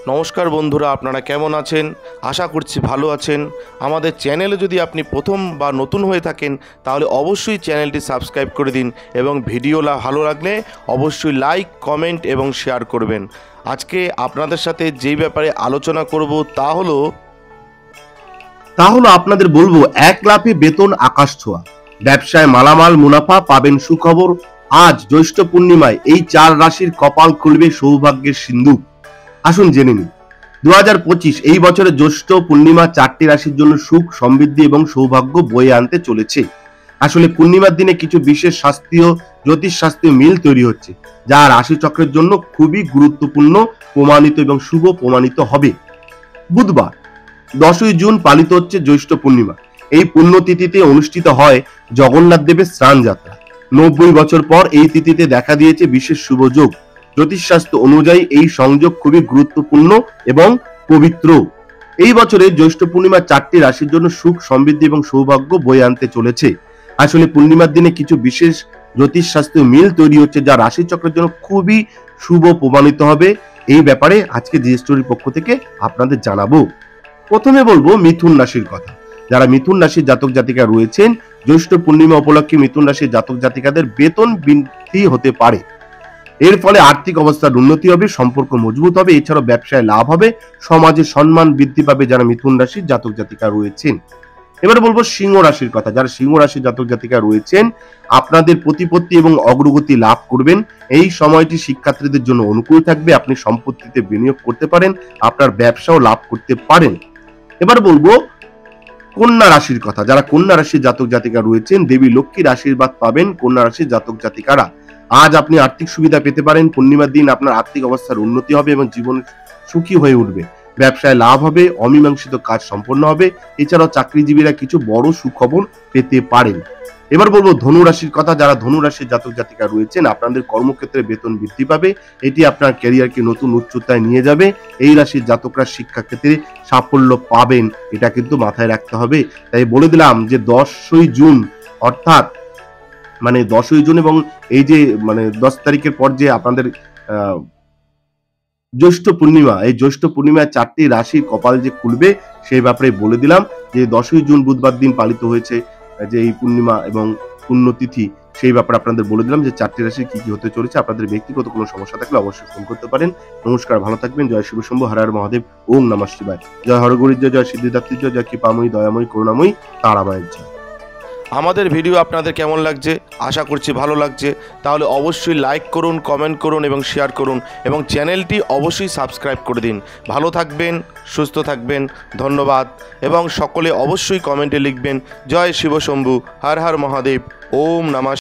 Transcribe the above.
নমস্কার বন্ধুরা, আপনারা কেমন আছেন? আশা করছি ভালো আছেন। আমাদের চ্যানেলে যদি আপনি প্রথম বা নতুন হয়ে থাকেন তাহলে অবশ্যই চ্যানেলটি সাবস্ক্রাইব করে দিন এবং ভিডিও ভালো লাগলে অবশ্যই লাইক, কমেন্ট এবং শেয়ার করবেন। আজকে আপনাদের সাথে যেই ব্যাপারে আলোচনা করব তা হলো আপনাদের বলবো 1 লাফে বেতন আকাশ ছোঁয়া, ব্যবসায় মালামাল মুনাফা পাবেন সুখবর। আজ জ্যৈষ্ঠ পূর্ণিমায় এই 4 রাশির কপাল খুলবে সৌভাগ্যের সিন্ধুক। আসুন জেনে নিন 2025 এই বছরের জ্যৈষ্ঠ পূর্ণিমা 4টি রাশির জন্য সুখ, সমৃদ্ধি এবং সৌভাগ্য বয়ে আনতে চলেছে। আসলে পূর্ণিমার দিনে কিছু বিশেষ শাস্ত্রীয় জ্যোতিষ শাস্ত্রীয় মিল তৈরি হচ্ছে, যা রাশিচক্রের জন্য খুবই গুরুত্বপূর্ণ প্রমাণিত এবং শুভ প্রমাণিত হবে। বুধবার 10ই জুন পালিত হচ্ছে জ্যৈষ্ঠ পূর্ণিমা। এই পুণ্যতিথিতে অনুষ্ঠিত হয় জগন্নাথ দেবের স্নান যাত্রা। 90 বছর পর এই তিথিতে দেখা দিয়েছে বিশেষ শুভ যোগ। জ্যোতিষশাস্ত্র অনুযায়ী এই সংযোগ খুবই গুরুত্বপূর্ণ এবং পবিত্র। এই বছরে জ্যৈষ্ঠ পূর্ণিমা 4টি রাশির জন্য সুখ, সমৃদ্ধি এবং সৌভাগ্য বয়ে আনতে চলেছে। আসলে পূর্ণিমার দিনে কিছু বিশেষ জ্যোতিষশাস্ত্রীয় মিল তৈরি হচ্ছে, যা রাশিচক্রের জন্য খুবই শুভ প্রমাণিত হবে। এই ব্যাপারে আজকে জি স্টোরির পক্ষ থেকে আপনাদের জানাবো। প্রথমে বলবো মিথুন রাশির কথা। যারা মিথুন রাশির জাতক জাতিকা রয়েছেন, জ্যৈষ্ঠ পূর্ণিমা উপলক্ষে মিথুন রাশির জাতক জাতিকাদের বেতন বৃদ্ধি হতে পারে। এর ফলে আর্থিক অবস্থার উন্নতি হবে, সম্পর্ক মজবুত হবে, এছাড়াও ব্যবসায় লাভ হবে, সমাজে সম্মান বৃদ্ধি পাবে যারা মিথুন রাশির জাতক জাতিকা রয়েছেন। এবারে বলবো সিংহ রাশির কথা। যারা সিংহ রাশির জাতক জাতিকা রয়েছেন, আপনাদের প্রতিপত্তি এবং অগ্রগতি লাভ করবেন। এই সময়টি শিক্ষার্থীদের জন্য অনুকূল থাকবে। আপনি সম্পত্তিতে বিনিয়োগ করতে পারেন, আপনার ব্যবসাও লাভ করতে পারেন। এবার বলবো কন্যা রাশির কথা। যারা কন্যা রাশির জাতক জাতিকা রয়েছেন, দেবী লক্ষ্মীর আশীর্বাদ পাবেন কন্যা রাশির জাতক জাতিকারা। আজ আপনি আর্থিক সুবিধা পেতে পারেন। পূর্ণিমার দিন আপনার আর্থিক অবস্থার উন্নতি হবে এবং জীবন সুখী হয়ে উঠবে। ব্যবসায় লাভ হবে, অমীমাংসিত কাজ সম্পন্ন হবে, এছাড়াও চাকরিজীবীরা কিছু বড় সুখবর পেতে পারেন। এবার বলবো ধনু রাশির কথা। যারা ধনু রাশির জাতক জাতিকা রয়েছেন, আপনাদের কর্মক্ষেত্রে বেতন বৃদ্ধি পাবে। এটি আপনার ক্যারিয়ারকে নতুন উচ্চতায় নিয়ে যাবে। এই রাশির জাতকরা শিক্ষাক্ষেত্রে সাফল্য পাবেন, এটা কিন্তু মাথায় রাখতে হবে। তাই বলে দিলাম যে 10ই জুন অর্থাৎ 10ই জুন এবং এই যে 10 তারিখের পর যে আপনাদের জ্যৈষ্ঠ পূর্ণিমা, এই জ্যৈষ্ঠ পূর্ণিমায় 4টি রাশির কপাল যে খুলবে সেই ব্যাপারে বলে দিলাম। যে 10ই জুন বুধবার দিন পালিত হয়েছে যে এই পূর্ণিমা এবং পুণ্যতিথি, সেই ব্যাপারে আপনাদের বলে দিলাম যে 4টি রাশির কি কি হতে চলেছে। আপনাদের ব্যক্তিগত কোনো সমস্যা থাকলে অবশ্যই ফোন করতে পারেন। নমস্কার, ভালো থাকবেন। জয় শিব শম্ভু, হর হর মহাদেব, ওম নমঃ শিবায়। জয় হরগৌরীর জয়, জয় সিদ্ধিদাত্রীর জয়, জয় কৃপাময়ী, দয়াময়ী, করুণাময়ী তারামায়ের জয়। আমাদের ভিডিও আপনাদের কেমন লাগছে? আশা করছি ভালো লাগছে। তাহলে অবশ্যই লাইক করুন, কমেন্ট করুন এবং শেয়ার করুন এবং চ্যানেলটি অবশ্যই সাবস্ক্রাইব করে দিন। ভালো থাকবেন, সুস্থ থাকবেন, ধন্যবাদ। এবং সকলে অবশ্যই কমেন্টে লিখবেন জয় শিব শম্ভু, হর হর মহাদেব, ওম নমঃ।